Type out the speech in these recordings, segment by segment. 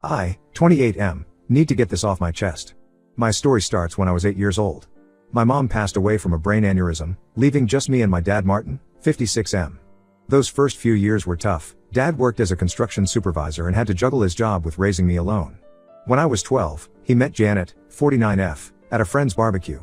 I, 28M, need to get this off my chest. My story starts when I was 8 years old. My mom passed away from a brain aneurysm, leaving just me and my dad Martin, 56M. Those first few years were tough. Dad worked as a construction supervisor and had to juggle his job with raising me alone. When I was 12, he met Janet, 49F, at a friend's barbecue.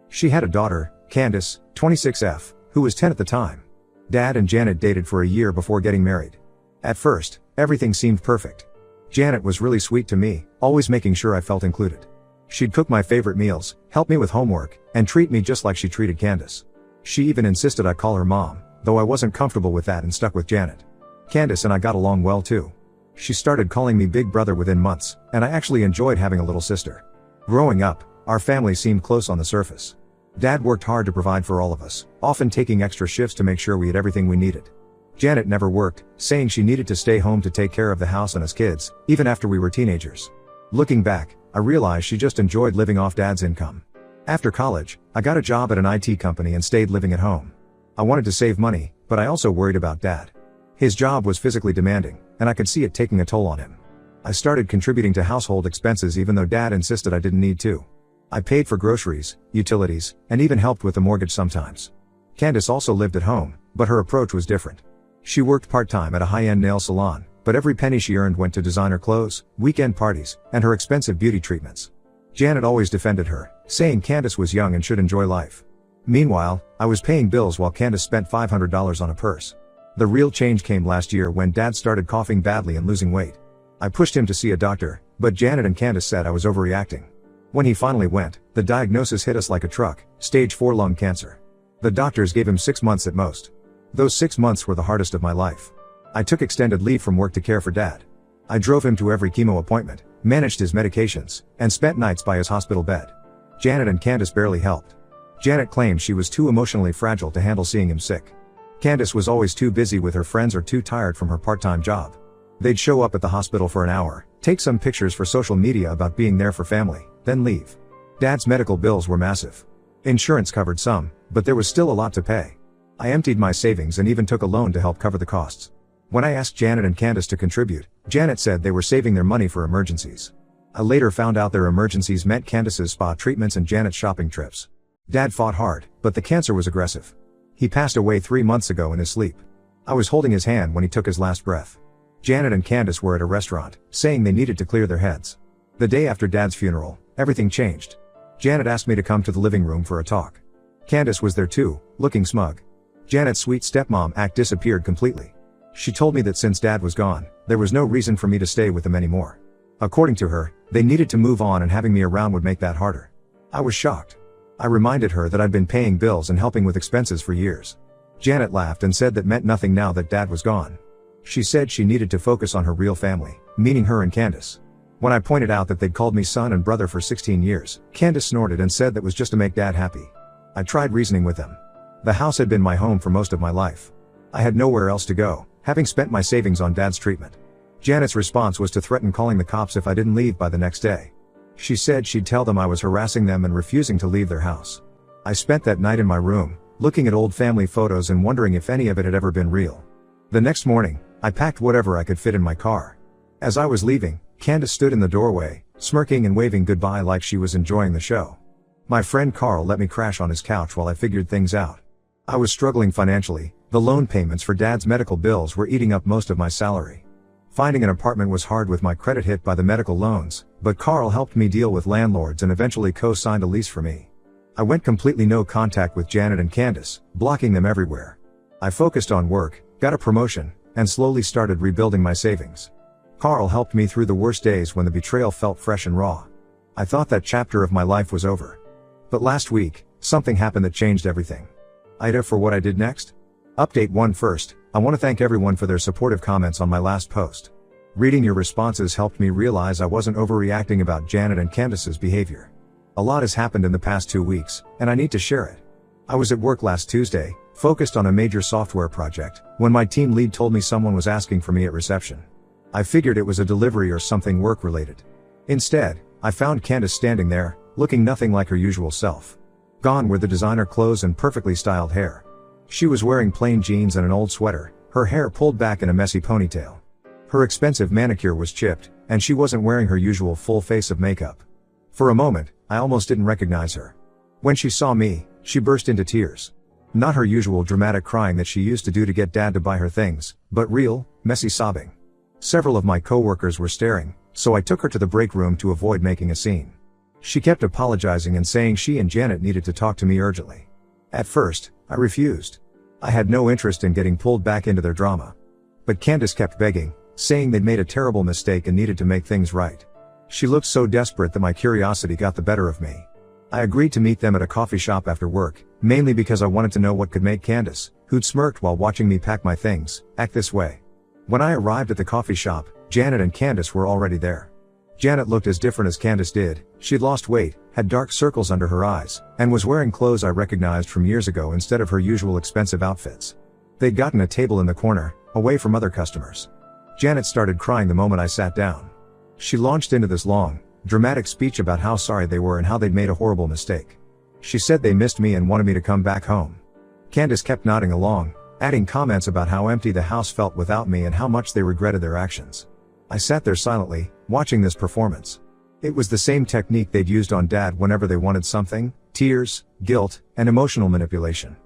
She had a daughter, Candace, 26F, who was 10 at the time. Dad and Janet dated for a year before getting married. At first, everything seemed perfect. Janet was really sweet to me, always making sure I felt included. She'd cook my favorite meals, help me with homework, and treat me just like she treated Candace. She even insisted I call her mom, though I wasn't comfortable with that and stuck with Janet. Candace and I got along well too. She started calling me big brother within months, and I actually enjoyed having a little sister. Growing up, our family seemed close on the surface. Dad worked hard to provide for all of us, often taking extra shifts to make sure we had everything we needed. Janet never worked, saying she needed to stay home to take care of the house and us kids, even after we were teenagers. Looking back, I realized she just enjoyed living off Dad's income. After college, I got a job at an IT company and stayed living at home. I wanted to save money, but I also worried about Dad. His job was physically demanding, and I could see it taking a toll on him. I started contributing to household expenses even though Dad insisted I didn't need to. I paid for groceries, utilities, and even helped with the mortgage sometimes. Candace also lived at home, but her approach was different. She worked part-time at a high-end nail salon, but every penny she earned went to designer clothes, weekend parties, and her expensive beauty treatments. Janet always defended her, saying Candace was young and should enjoy life. Meanwhile, I was paying bills while Candace spent $500 on a purse. The real change came last year when Dad started coughing badly and losing weight. I pushed him to see a doctor, but Janet and Candace said I was overreacting. When he finally went, the diagnosis hit us like a truck: stage 4 lung cancer. The doctors gave him 6 months at most. Those 6 months were the hardest of my life. I took extended leave from work to care for Dad. I drove him to every chemo appointment, managed his medications, and spent nights by his hospital bed. Janet and Candace barely helped. Janet claimed she was too emotionally fragile to handle seeing him sick. Candace was always too busy with her friends or too tired from her part-time job. They'd show up at the hospital for an hour, take some pictures for social media about being there for family, then leave. Dad's medical bills were massive. Insurance covered some, but there was still a lot to pay. I emptied my savings and even took a loan to help cover the costs. When I asked Janet and Candace to contribute, Janet said they were saving their money for emergencies. I later found out their emergencies meant Candace's spa treatments and Janet's shopping trips. Dad fought hard, but the cancer was aggressive. He passed away 3 months ago in his sleep. I was holding his hand when he took his last breath. Janet and Candace were at a restaurant, saying they needed to clear their heads. The day after Dad's funeral, everything changed. Janet asked me to come to the living room for a talk. Candace was there too, looking smug. Janet's sweet stepmom act disappeared completely. She told me that since Dad was gone, there was no reason for me to stay with them anymore. According to her, they needed to move on and having me around would make that harder. I was shocked. I reminded her that I'd been paying bills and helping with expenses for years. Janet laughed and said that meant nothing now that Dad was gone. She said she needed to focus on her real family, meaning her and Candace. When I pointed out that they'd called me son and brother for 16 years, Candace snorted and said that was just to make Dad happy. I tried reasoning with them. The house had been my home for most of my life. I had nowhere else to go, having spent my savings on Dad's treatment. Janet's response was to threaten calling the cops if I didn't leave by the next day. She said she'd tell them I was harassing them and refusing to leave their house. I spent that night in my room, looking at old family photos and wondering if any of it had ever been real. The next morning, I packed whatever I could fit in my car. As I was leaving, Candace stood in the doorway, smirking and waving goodbye like she was enjoying the show. My friend Carl let me crash on his couch while I figured things out. I was struggling financially. The loan payments for Dad's medical bills were eating up most of my salary. Finding an apartment was hard with my credit hit by the medical loans, but Carl helped me deal with landlords and eventually co-signed a lease for me. I went completely no contact with Janet and Candace, blocking them everywhere. I focused on work, got a promotion, and slowly started rebuilding my savings. Carl helped me through the worst days when the betrayal felt fresh and raw. I thought that chapter of my life was over. But last week, something happened that changed everything. Idea for what I did next? Update 1 first, I want to thank everyone for their supportive comments on my last post. Reading your responses helped me realize I wasn't overreacting about Janet and Candace's behavior. A lot has happened in the past 2 weeks, and I need to share it. I was at work last Tuesday, focused on a major software project, when my team lead told me someone was asking for me at reception. I figured it was a delivery or something work-related. Instead, I found Candace standing there, looking nothing like her usual self. Gone were the designer clothes and perfectly styled hair. She was wearing plain jeans and an old sweater, her hair pulled back in a messy ponytail. Her expensive manicure was chipped, and she wasn't wearing her usual full face of makeup. For a moment, I almost didn't recognize her. When she saw me, she burst into tears. Not her usual dramatic crying that she used to do to get Dad to buy her things, but real, messy sobbing. Several of my coworkers were staring, so I took her to the break room to avoid making a scene. She kept apologizing and saying she and Janet needed to talk to me urgently. At first, I refused. I had no interest in getting pulled back into their drama. But Candace kept begging, saying they'd made a terrible mistake and needed to make things right. She looked so desperate that my curiosity got the better of me. I agreed to meet them at a coffee shop after work, mainly because I wanted to know what could make Candace, who'd smirked while watching me pack my things, act this way. When I arrived at the coffee shop, Janet and Candace were already there. Janet looked as different as Candace did. She'd lost weight, had dark circles under her eyes, and was wearing clothes I recognized from years ago instead of her usual expensive outfits. They'd gotten a table in the corner, away from other customers. Janet started crying the moment I sat down. She launched into this long, dramatic speech about how sorry they were and how they'd made a horrible mistake. She said they missed me and wanted me to come back home. Candace kept nodding along, adding comments about how empty the house felt without me and how much they regretted their actions. I sat there silently, watching this performance. It was the same technique they'd used on Dad whenever they wanted something: tears, guilt, and emotional manipulation.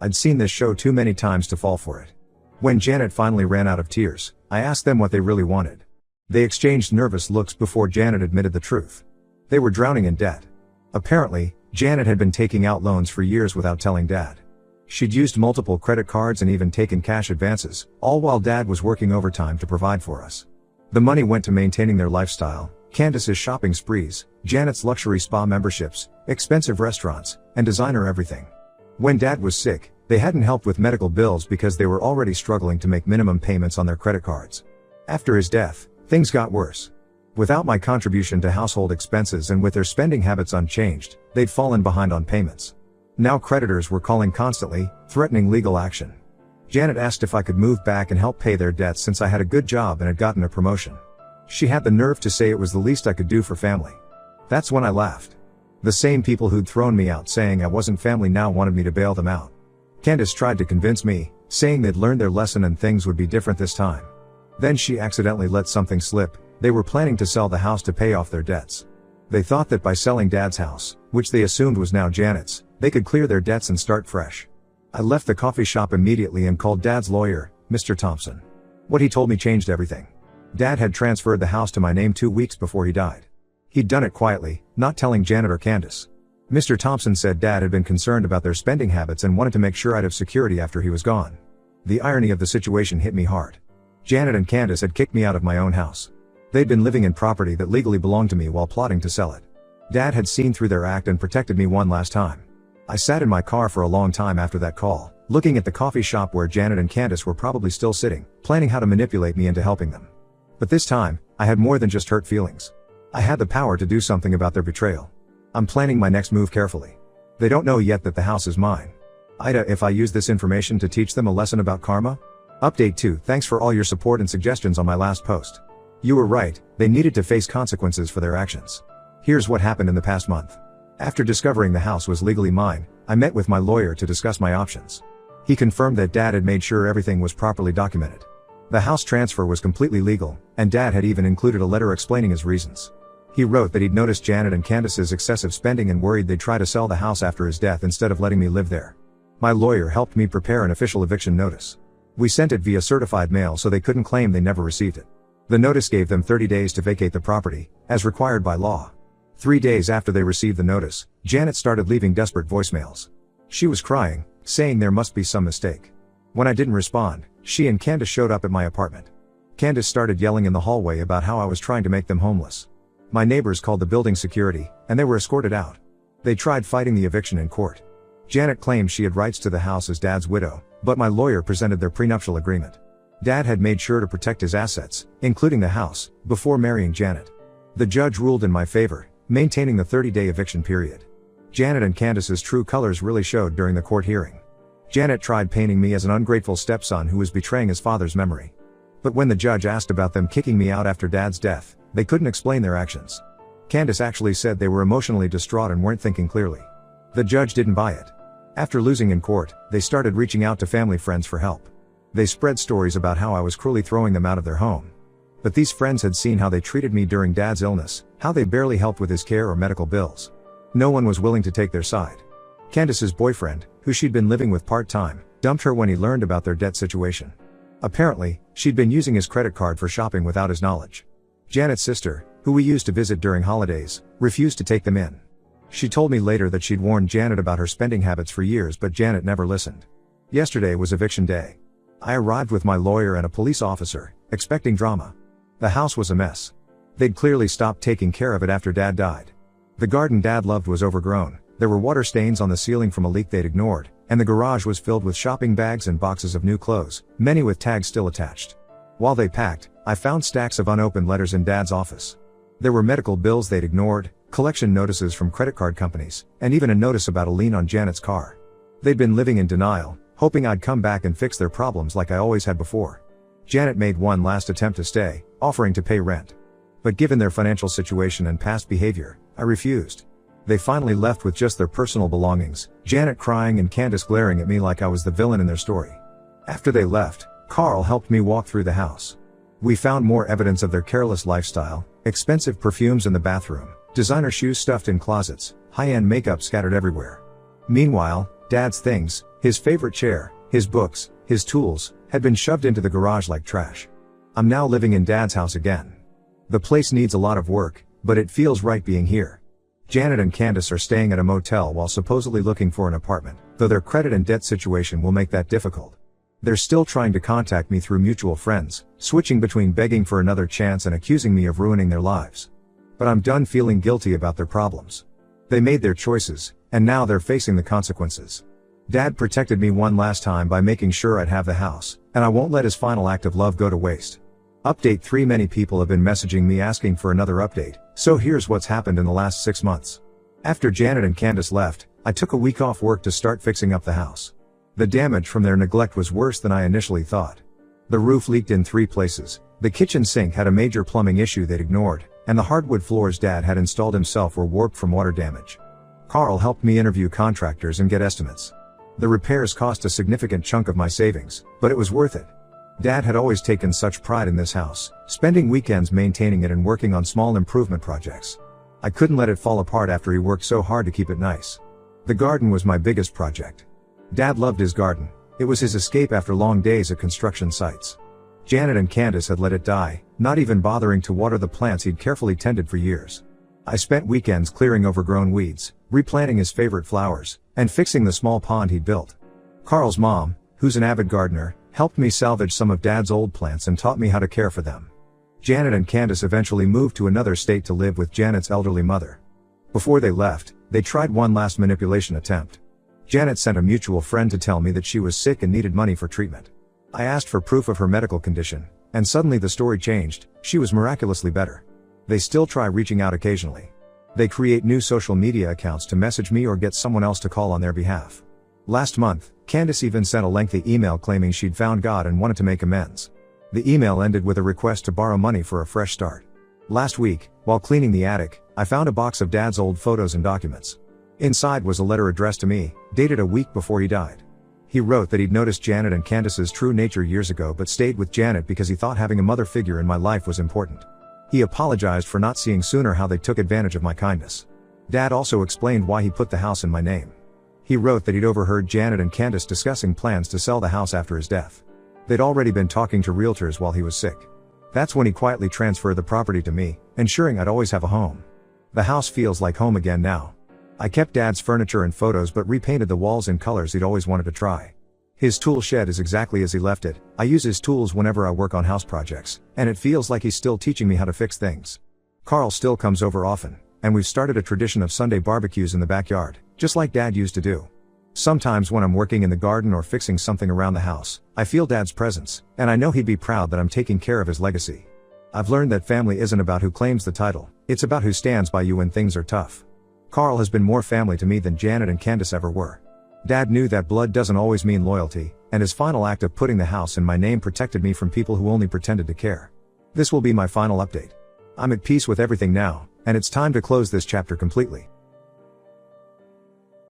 I'd seen this show too many times to fall for it. When Janet finally ran out of tears, I asked them what they really wanted. They exchanged nervous looks before Janet admitted the truth. They were drowning in debt. Apparently, Janet had been taking out loans for years without telling Dad. She'd used multiple credit cards and even taken cash advances, all while Dad was working overtime to provide for us. The money went to maintaining their lifestyle: Candace's shopping sprees, Janet's luxury spa memberships, expensive restaurants, and designer everything. When Dad was sick, they hadn't helped with medical bills because they were already struggling to make minimum payments on their credit cards. After his death, things got worse. Without my contribution to household expenses and with their spending habits unchanged, they'd fallen behind on payments. Now creditors were calling constantly, threatening legal action. Janet asked if I could move back and help pay their debts since I had a good job and had gotten a promotion. She had the nerve to say it was the least I could do for family. That's when I laughed. The same people who'd thrown me out saying I wasn't family now wanted me to bail them out. Candace tried to convince me, saying they'd learned their lesson and things would be different this time. Then she accidentally let something slip. They were planning to sell the house to pay off their debts. They thought that by selling Dad's house, which they assumed was now Janet's, they could clear their debts and start fresh. I left the coffee shop immediately and called Dad's lawyer, Mr. Thompson. What he told me changed everything. Dad had transferred the house to my name 2 weeks before he died. He'd done it quietly, not telling Janet or Candace. Mr. Thompson said Dad had been concerned about their spending habits and wanted to make sure I'd have security after he was gone. The irony of the situation hit me hard. Janet and Candace had kicked me out of my own house. They'd been living in property that legally belonged to me while plotting to sell it. Dad had seen through their act and protected me one last time. I sat in my car for a long time after that call, looking at the coffee shop where Janet and Candace were probably still sitting, planning how to manipulate me into helping them. But this time, I had more than just hurt feelings. I had the power to do something about their betrayal. I'm planning my next move carefully. They don't know yet that the house is mine. Ida, if I use this information to teach them a lesson about karma? Update 2. Thanks for all your support and suggestions on my last post. You were right, they needed to face consequences for their actions. Here's what happened in the past month. After discovering the house was legally mine, I met with my lawyer to discuss my options. He confirmed that Dad had made sure everything was properly documented. The house transfer was completely legal, and Dad had even included a letter explaining his reasons. He wrote that he'd noticed Janet and Candace's excessive spending and worried they'd try to sell the house after his death instead of letting me live there. My lawyer helped me prepare an official eviction notice. We sent it via certified mail so they couldn't claim they never received it. The notice gave them 30 days to vacate the property, as required by law. 3 days after they received the notice, Janet started leaving desperate voicemails. She was crying, saying there must be some mistake. When I didn't respond, she and Candace showed up at my apartment. Candace started yelling in the hallway about how I was trying to make them homeless. My neighbors called the building security, and they were escorted out. They tried fighting the eviction in court. Janet claimed she had rights to the house as Dad's widow, but my lawyer presented their prenuptial agreement. Dad had made sure to protect his assets, including the house, before marrying Janet. The judge ruled in my favor, maintaining the 30-day eviction period. Janet and Candace's true colors really showed during the court hearing. Janet tried painting me as an ungrateful stepson who was betraying his father's memory. But when the judge asked about them kicking me out after Dad's death, they couldn't explain their actions. Candace actually said they were emotionally distraught and weren't thinking clearly. The judge didn't buy it. After losing in court, they started reaching out to family friends for help. They spread stories about how I was cruelly throwing them out of their home. But these friends had seen how they treated me during Dad's illness, how they barely helped with his care or medical bills. No one was willing to take their side. Candace's boyfriend, who she'd been living with part-time, dumped her when he learned about their debt situation. Apparently, she'd been using his credit card for shopping without his knowledge. Janet's sister, who we used to visit during holidays, refused to take them in. She told me later that she'd warned Janet about her spending habits for years, but Janet never listened. Yesterday was eviction day. I arrived with my lawyer and a police officer, expecting drama. The house was a mess. They'd clearly stopped taking care of it after Dad died. The garden Dad loved was overgrown, there were water stains on the ceiling from a leak they'd ignored, and the garage was filled with shopping bags and boxes of new clothes, many with tags still attached. While they packed, I found stacks of unopened letters in Dad's office. There were medical bills they'd ignored, collection notices from credit card companies, and even a notice about a lien on Janet's car. They'd been living in denial, hoping I'd come back and fix their problems like I always had before. Janet made one last attempt to stay, offering to pay rent. But given their financial situation and past behavior, I refused. They finally left with just their personal belongings, Janet crying and Candace glaring at me like I was the villain in their story. After they left, Carl helped me walk through the house. We found more evidence of their careless lifestyle, expensive perfumes in the bathroom, designer shoes stuffed in closets, high-end makeup scattered everywhere. Meanwhile, Dad's things, his favorite chair, his books, his tools, had been shoved into the garage like trash. I'm now living in Dad's house again. The place needs a lot of work, but it feels right being here. Janet and Candace are staying at a motel while supposedly looking for an apartment, though their credit and debt situation will make that difficult. They're still trying to contact me through mutual friends, switching between begging for another chance and accusing me of ruining their lives. But I'm done feeling guilty about their problems. They made their choices, and now they're facing the consequences. Dad protected me one last time by making sure I'd have the house, and I won't let his final act of love go to waste. Update 3: Many people have been messaging me asking for another update, so here's what's happened in the last 6 months. After Janet and Candace left, I took a week off work to start fixing up the house. The damage from their neglect was worse than I initially thought. The roof leaked in 3 places, the kitchen sink had a major plumbing issue they'd ignored, and the hardwood floors Dad had installed himself were warped from water damage. Carl helped me interview contractors and get estimates. The repairs cost a significant chunk of my savings, but it was worth it. Dad had always taken such pride in this house, spending weekends maintaining it and working on small improvement projects. I couldn't let it fall apart after he worked so hard to keep it nice. The garden was my biggest project. Dad loved his garden. It was his escape after long days at construction sites. Janet and Candace had let it die, not even bothering to water the plants he'd carefully tended for years. I spent weekends clearing overgrown weeds, replanting his favorite flowers, and fixing the small pond he'd built. Carl's mom, who's an avid gardener, helped me salvage some of Dad's old plants and taught me how to care for them. Janet and Candace eventually moved to another state to live with Janet's elderly mother. Before they left, they tried one last manipulation attempt. Janet sent a mutual friend to tell me that she was sick and needed money for treatment. I asked for proof of her medical condition, and suddenly the story changed. She was miraculously better. They still try reaching out occasionally. They create new social media accounts to message me or get someone else to call on their behalf. Last month, Candace even sent a lengthy email claiming she'd found God and wanted to make amends. The email ended with a request to borrow money for a fresh start. Last week, while cleaning the attic, I found a box of Dad's old photos and documents. Inside was a letter addressed to me, dated a week before he died. He wrote that he'd noticed Janet and Candace's true nature years ago but stayed with Janet because he thought having a mother figure in my life was important. He apologized for not seeing sooner how they took advantage of my kindness. Dad also explained why he put the house in my name. He wrote that he'd overheard Janet and Candace discussing plans to sell the house after his death. They'd already been talking to realtors while he was sick. That's when he quietly transferred the property to me, ensuring I'd always have a home. The house feels like home again now. I kept Dad's furniture and photos but repainted the walls in colors he'd always wanted to try. His tool shed is exactly as he left it. I use his tools whenever I work on house projects, and it feels like he's still teaching me how to fix things. Carl still comes over often, and we've started a tradition of Sunday barbecues in the backyard, just like Dad used to do. Sometimes when I'm working in the garden or fixing something around the house, I feel Dad's presence, and I know he'd be proud that I'm taking care of his legacy. I've learned that family isn't about who claims the title, it's about who stands by you when things are tough. Carl has been more family to me than Janet and Candace ever were. Dad knew that blood doesn't always mean loyalty, and his final act of putting the house in my name protected me from people who only pretended to care. This will be my final update. I'm at peace with everything now, and it's time to close this chapter completely.